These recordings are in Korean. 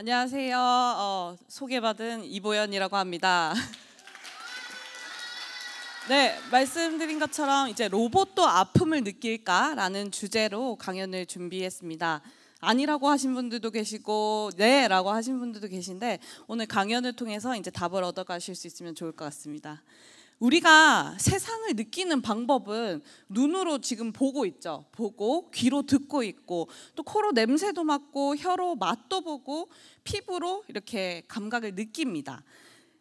안녕하세요. 소개받은 이보연이라고 합니다. 네, 말씀드린 것처럼 이제 로봇도 아픔을 느낄까라는 주제로 강연을 준비했습니다. 아니라고 하신 분들도 계시고 네라고 하신 분들도 계신데 오늘 강연을 통해서 이제 답을 얻어가실 수 있으면 좋을 것 같습니다. 우리가 세상을 느끼는 방법은 눈으로 지금 보고 있죠. 보고 귀로 듣고 있고 또 코로 냄새도 맡고 혀로 맛도 보고 피부로 이렇게 감각을 느낍니다.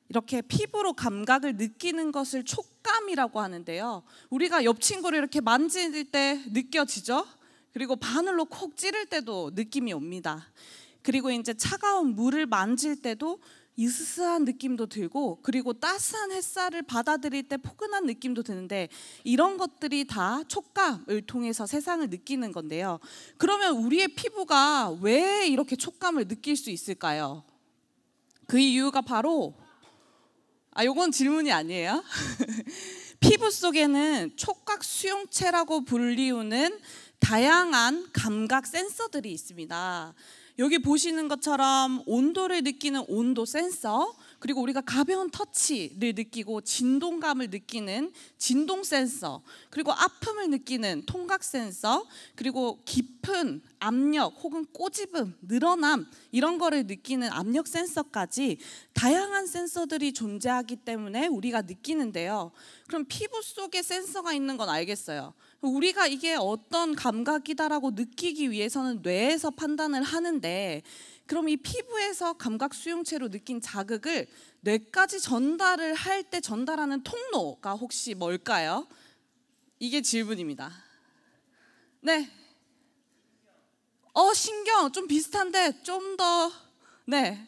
이렇게 피부로 감각을 느끼는 것을 촉감이라고 하는데요. 우리가 옆 친구를 이렇게 만질 때 느껴지죠. 그리고 바늘로 콕 찌를 때도 느낌이 옵니다. 그리고 이제 차가운 물을 만질 때도 으스스한 느낌도 들고, 그리고 따스한 햇살을 받아들일 때 포근한 느낌도 드는데, 이런 것들이 다 촉감을 통해서 세상을 느끼는 건데요. 그러면 우리의 피부가 왜 이렇게 촉감을 느낄 수 있을까요? 그 이유가 바로 요건 질문이 아니에요. 피부 속에는 촉각 수용체라고 불리우는 다양한 감각 센서들이 있습니다. 여기 보시는 것처럼 온도를 느끼는 온도 센서, 그리고 우리가 가벼운 터치를 느끼고 진동감을 느끼는 진동 센서, 그리고 아픔을 느끼는 통각 센서, 그리고 깊은 압력 혹은 꼬집음, 늘어남 이런 거를 느끼는 압력 센서까지 다양한 센서들이 존재하기 때문에 우리가 느끼는데요. 그럼 피부 속에 센서가 있는 건 알겠어요. 우리가 이게 어떤 감각이다라고 느끼기 위해서는 뇌에서 판단을 하는데, 그럼 이 피부에서 감각 수용체로 느낀 자극을 뇌까지 전달을 할 때 전달하는 통로가 혹시 뭘까요? 이게 질문입니다. 네. 신경 좀 비슷한데 좀 더 네.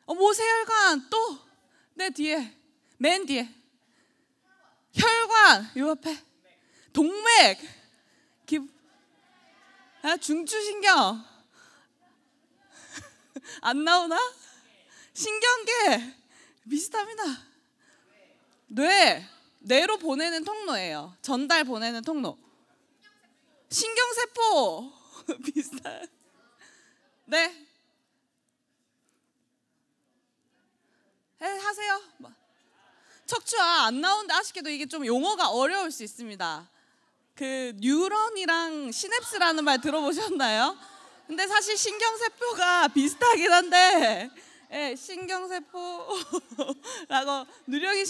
모세혈관 또 네 뒤에 맨 뒤에 혈관 요 앞에 동맥 중추신경 안 나오나? 신경계 비슷합니다. 뇌로 보내는 통로예요. 전달 보내는 통로. 신경세포 비슷한. 네. 하세요. 척추 안 나오는데 아쉽게도 이게 좀 용어가 어려울 수 있습니다. 그 뉴런이랑 시냅스라는 말 들어보셨나요? 근데 사실 신경세포가 비슷하긴 한데 신경세포라고 누령이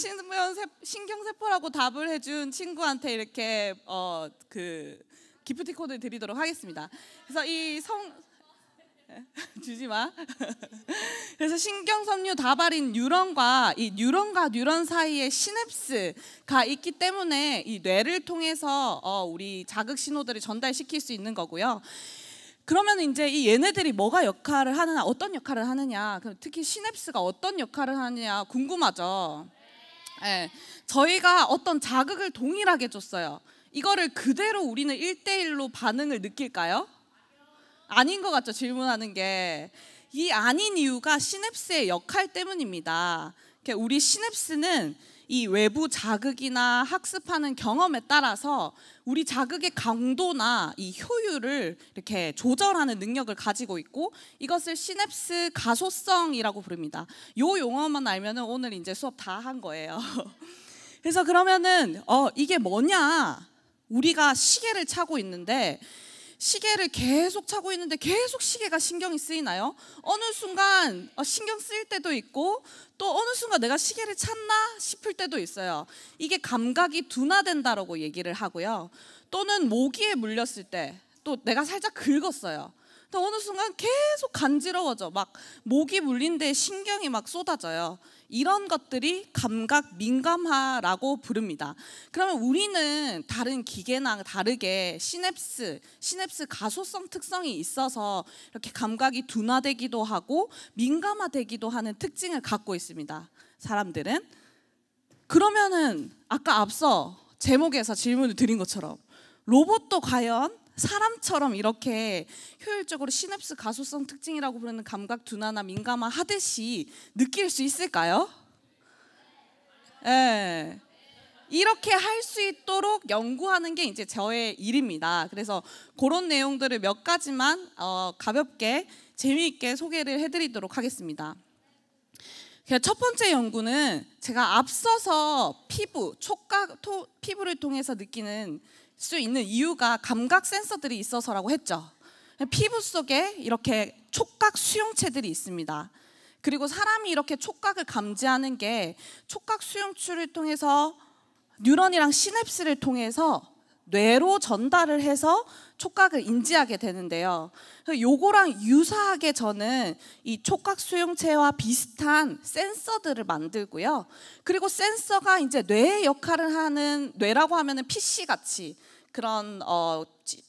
신경세포라고 답을 해준 친구한테 이렇게 그 기프티콘을 드리도록 하겠습니다. 그래서 주지 마. 그래서 신경섬유 다발인 뉴런과 이 뉴런과 뉴런 사이에 시냅스가 있기 때문에 이 뇌를 통해서 우리 자극 신호들을 전달시킬 수 있는 거고요. 그러면 이제 이 얘네들이 뭐가 역할을 하느냐, 어떤 역할을 하느냐, 특히 시냅스가 어떤 역할을 하느냐 궁금하죠. 네. 저희가 어떤 자극을 동일하게 줬어요. 이거를 그대로 우리는 1대1로 반응을 느낄까요? 아닌 것 같죠, 질문하는 게. 이 아닌 이유가 시냅스의 역할 때문입니다. 우리 시냅스는 이 외부 자극이나 학습하는 경험에 따라서 우리 자극의 강도나 이 효율을 이렇게 조절하는 능력을 가지고 있고, 이것을 시냅스 가소성이라고 부릅니다. 요 용어만 알면은 오늘 이제 수업 다 한 거예요. 그래서 그러면은 이게 뭐냐? 우리가 시계를 차고 있는데 시계를 계속 차고 있는데 계속 시계가 신경이 쓰이나요? 어느 순간 신경 쓰일 때도 있고 또 어느 순간 내가 시계를 찼나 싶을 때도 있어요. 이게 감각이 둔화된다라고 얘기를 하고요. 또는 모기에 물렸을 때 또 내가 살짝 긁었어요. 또 어느 순간 계속 간지러워져. 막 모기 물린 데 신경이 막 쏟아져요. 이런 것들이 감각 민감화라고 부릅니다. 그러면 우리는 다른 기계나 다르게 시냅스 가소성 특성이 있어서 이렇게 감각이 둔화되기도 하고 민감화되기도 하는 특징을 갖고 있습니다. 사람들은. 그러면은 아까 앞서 제목에서 질문을 드린 것처럼 로봇도 과연 사람처럼 이렇게 효율적으로 시냅스 가소성 특징이라고 부르는 감각 둔화나 민감화 하듯이 느낄 수 있을까요? 네. 이렇게 할 수 있도록 연구하는 게 이제 저의 일입니다. 그래서 그런 내용들을 몇 가지만 가볍게 재미있게 소개를 해드리도록 하겠습니다. 첫 번째 연구는 제가 앞서서 피부를 통해서 느끼는 수 있는 이유가 감각 센서들이 있어서라고 했죠. 피부 속에 이렇게 촉각 수용체들이 있습니다. 그리고 사람이 이렇게 촉각을 감지하는 게 촉각 수용체를 통해서 뉴런이랑 시냅스를 통해서 뇌로 전달을 해서 촉각을 인지하게 되는데요. 요거랑 유사하게 저는 이 촉각 수용체와 비슷한 센서들을 만들고요. 그리고 센서가 이제 뇌의 역할을 하는, 뇌라고 하면은 PC 같이 그런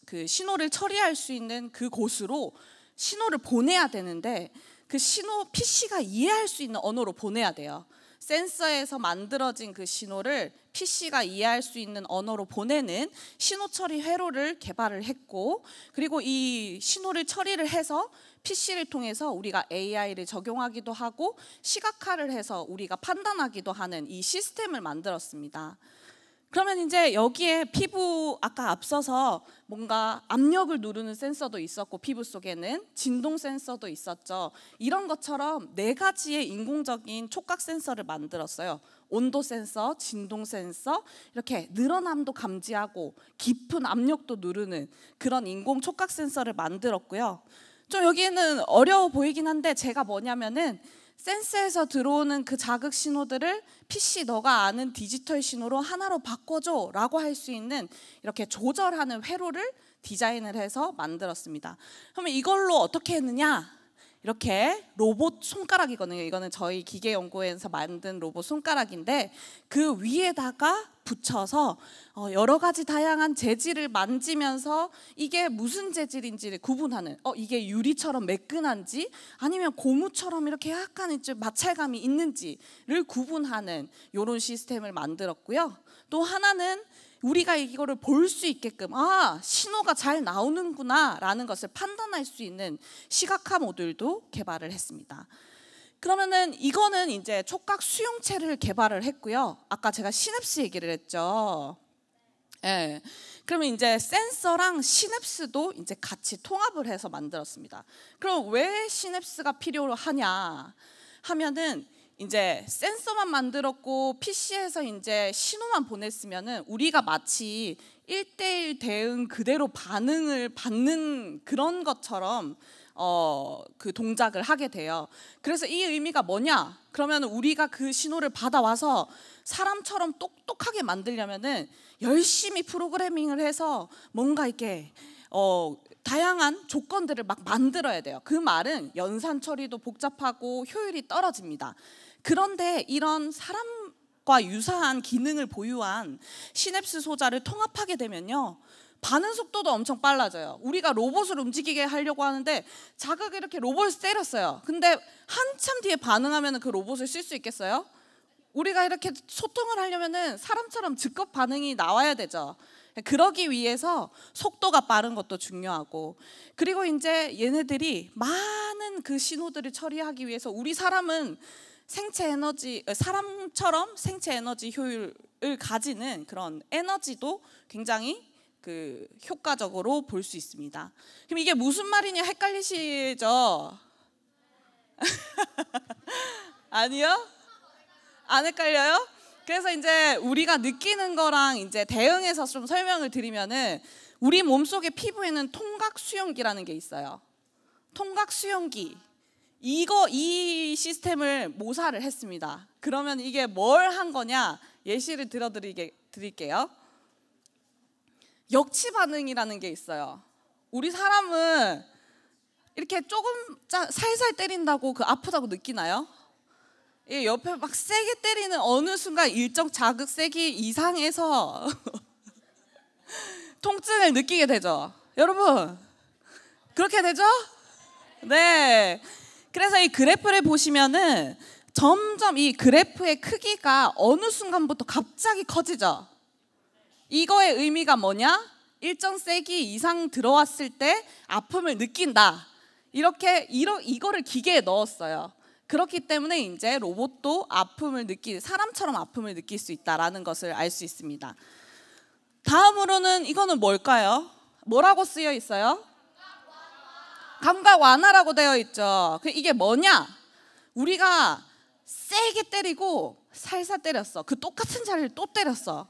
그 신호를 처리할 수 있는 그 곳으로 신호를 보내야 되는데, 그 신호 PC가 이해할 수 있는 언어로 보내야 돼요. 센서에서 만들어진 그 신호를 PC가 이해할 수 있는 언어로 보내는 신호 처리 회로를 개발을 했고, 그리고 이 신호를 처리를 해서 PC를 통해서 우리가 AI를 적용하기도 하고 시각화를 해서 우리가 판단하기도 하는 이 시스템을 만들었습니다. 그러면 이제 여기에 피부, 아까 앞서서 뭔가 압력을 누르는 센서도 있었고 피부 속에는 진동 센서도 있었죠. 이런 것처럼 4가지의 인공적인 촉각 센서를 만들었어요. 온도 센서, 진동 센서, 이렇게 늘어남도 감지하고 깊은 압력도 누르는 그런 인공 촉각 센서를 만들었고요. 좀 여기에는 어려워 보이긴 한데, 제가 뭐냐면은 센서에서 들어오는 그 자극 신호들을 PC 너가 아는 디지털 신호로 하나로 바꿔줘 라고 할 수 있는 이렇게 조절하는 회로를 디자인을 해서 만들었습니다. 그러면 이걸로 어떻게 했느냐? 이렇게 로봇 손가락이거든요. 이거는 저희 기계연구원에서 만든 로봇 손가락인데, 그 위에다가 붙여서 여러 가지 다양한 재질을 만지면서 이게 무슨 재질인지를 구분하는, 이게 유리처럼 매끈한지 아니면 고무처럼 이렇게 약간 좀 마찰감이 있는지를 구분하는 이런 시스템을 만들었고요. 또 하나는 우리가 이거를 볼 수 있게끔, 신호가 잘 나오는구나 라는 것을 판단할 수 있는 시각화 모듈도 개발을 했습니다. 그러면은 이거는 이제 촉각 수용체를 개발을 했고요. 아까 제가 시냅스 얘기를 했죠. 예. 그러면 이제 센서랑 시냅스도 이제 같이 통합을 해서 만들었습니다. 그럼 왜 시냅스가 필요하냐 하면은, 이제 센서만 만들었고 PC에서 이제 신호만 보냈으면은 우리가 마치 1대1 대응 그대로 반응을 받는 그런 것처럼 그 동작을 하게 돼요. 그래서 이 의미가 뭐냐? 그러면 우리가 그 신호를 받아와서 사람처럼 똑똑하게 만들려면은 열심히 프로그래밍을 해서 뭔가 이렇게 다양한 조건들을 막 만들어야 돼요. 그 말은 연산 처리도 복잡하고 효율이 떨어집니다. 그런데 이런 사람과 유사한 기능을 보유한 시냅스 소자를 통합하게 되면요, 반응 속도도 엄청 빨라져요. 우리가 로봇을 움직이게 하려고 하는데 자극을 이렇게 로봇을 때렸어요. 근데 한참 뒤에 반응하면 그 로봇을 쓸 수 있겠어요? 우리가 이렇게 소통을 하려면 사람처럼 즉각 반응이 나와야 되죠. 그러기 위해서 속도가 빠른 것도 중요하고, 그리고 이제 얘네들이 많은 그 신호들을 처리하기 위해서 우리 사람은 사람처럼 생체 에너지 효율을 가지는 그런 에너지도 굉장히 그 효과적으로 볼 수 있습니다. 그럼 이게 무슨 말이냐 헷갈리시죠? 아니요? 안 헷갈려요? 그래서 이제 우리가 느끼는 거랑 이제 대응해서 좀 설명을 드리면은, 우리 몸속의 피부에는 통각 수용기라는 게 있어요. 통각 수용기. 이 시스템을 모사를 했습니다. 그러면 이게 뭘 한 거냐? 예시를 드릴게요. 역치 반응이라는 게 있어요. 우리 사람은 이렇게 조금 살살 때린다고 그 아프다고 느끼나요? 옆에 막 세게 때리는 어느 순간 일정 자극 세기 이상에서 통증을 느끼게 되죠. 여러분, 그렇게 되죠? 네. 그래서 이 그래프를 보시면은 점점 이 그래프의 크기가 어느 순간부터 갑자기 커지죠. 이거의 의미가 뭐냐? 일정 세기 이상 들어왔을 때 아픔을 느낀다. 이거를 기계에 넣었어요. 그렇기 때문에 이제 로봇도 사람처럼 아픔을 느낄 수 있다라는 것을 알 수 있습니다. 다음으로는 이거는 뭘까요? 뭐라고 쓰여 있어요? 감각 완화라고 되어 있죠. 이게 뭐냐? 우리가 세게 때리고 살살 때렸어. 그 똑같은 자리를 또 때렸어.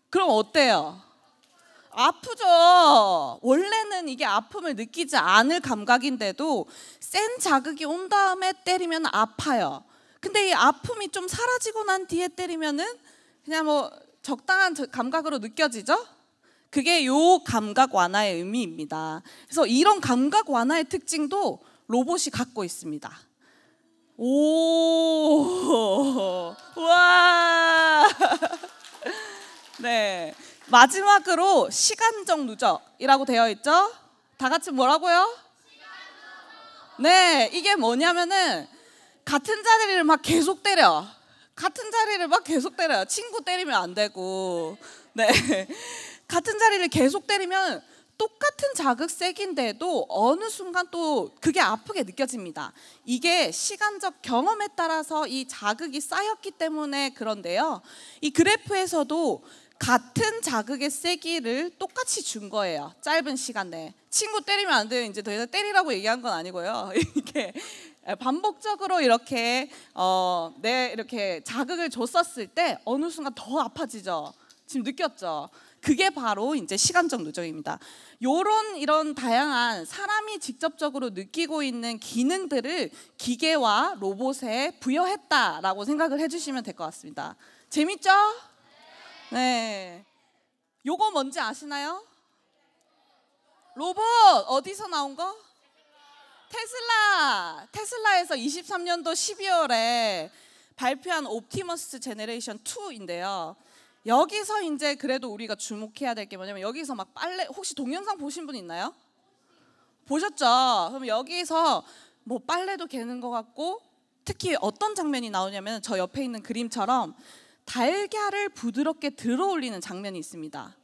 그럼 어때요? 아프죠. 원래는 이게 아픔을 느끼지 않을 감각인데도 센 자극이 온 다음에 때리면 아파요. 근데 이 아픔이 좀 사라지고 난 뒤에 때리면은 그냥 뭐 적당한 감각으로 느껴지죠? 그게 요 감각 완화의 의미입니다. 그래서 이런 감각 완화의 특징도 로봇이 갖고 있습니다. 오, 와, 네. 마지막으로 시간적 누적이라고 되어 있죠? 다 같이 뭐라고요? 네, 이게 뭐냐면은 같은 자리를 막 계속 때려. 같은 자리를 막 계속 때려요. 친구 때리면 안 되고. 네. 같은 자리를 계속 때리면 똑같은 자극색인데도 어느 순간 또 그게 아프게 느껴집니다. 이게 시간적 경험에 따라서 이 자극이 쌓였기 때문에 그런데요. 이 그래프에서도 같은 자극의 세기를 똑같이 준 거예요. 짧은 시간 내에. 친구 때리면 안 돼요. 이제 더 이상 때리라고 얘기한 건 아니고요. 이게 반복적으로 이렇게 이렇게 자극을 줬었을 때 어느 순간 더 아파지죠. 지금 느꼈죠? 그게 바로 이제 시간적 누적입니다. 이런 다양한 사람이 직접적으로 느끼고 있는 기능들을 기계와 로봇에 부여했다라고 생각을 해주시면 될 것 같습니다. 재밌죠? 네. 요거 뭔지 아시나요? 로봇 어디서 나온 거? 테슬라에서 23년도 12월에 발표한 옵티머스 제너레이션 2인데요. 여기서 이제 그래도 우리가 주목해야 될 게 뭐냐면 여기서 막 빨래, 혹시 동영상 보신 분 있나요? 보셨죠? 그럼 여기서 뭐 빨래도 개는 것 같고 특히 어떤 장면이 나오냐면 저 옆에 있는 그림처럼 달걀을 부드럽게 들어 올리는 장면이 있습니다.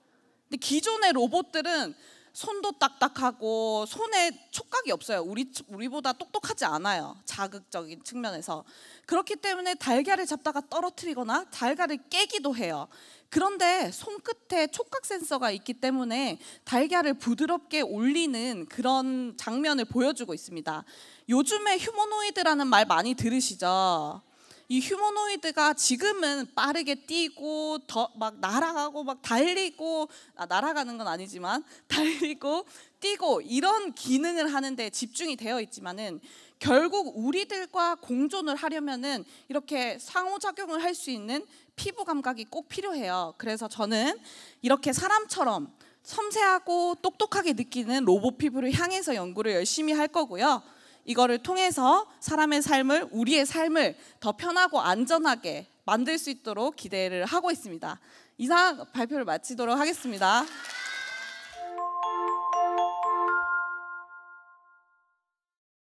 근데 기존의 로봇들은 손도 딱딱하고 손에 촉각이 없어요. 우리보다 똑똑하지 않아요. 자극적인 측면에서. 그렇기 때문에 달걀을 잡다가 떨어뜨리거나 달걀을 깨기도 해요. 그런데 손끝에 촉각 센서가 있기 때문에 달걀을 부드럽게 올리는 그런 장면을 보여주고 있습니다. 요즘에 휴머노이드라는 말 많이 들으시죠? 이 휴머노이드가 지금은 빠르게 뛰고 더 막 날아가고 막 달리고 날아가는 건 아니지만 달리고 뛰고 이런 기능을 하는데 집중이 되어 있지만은 결국 우리들과 공존을 하려면은 이렇게 상호작용을 할 수 있는 피부 감각이 꼭 필요해요. 그래서 저는 이렇게 사람처럼 섬세하고 똑똑하게 느끼는 로봇 피부를 향해서 연구를 열심히 할 거고요. 이거를 통해서 사람의 삶을, 우리의 삶을 더 편하고 안전하게 만들 수 있도록 기대를 하고 있습니다. 이상 발표를 마치도록 하겠습니다.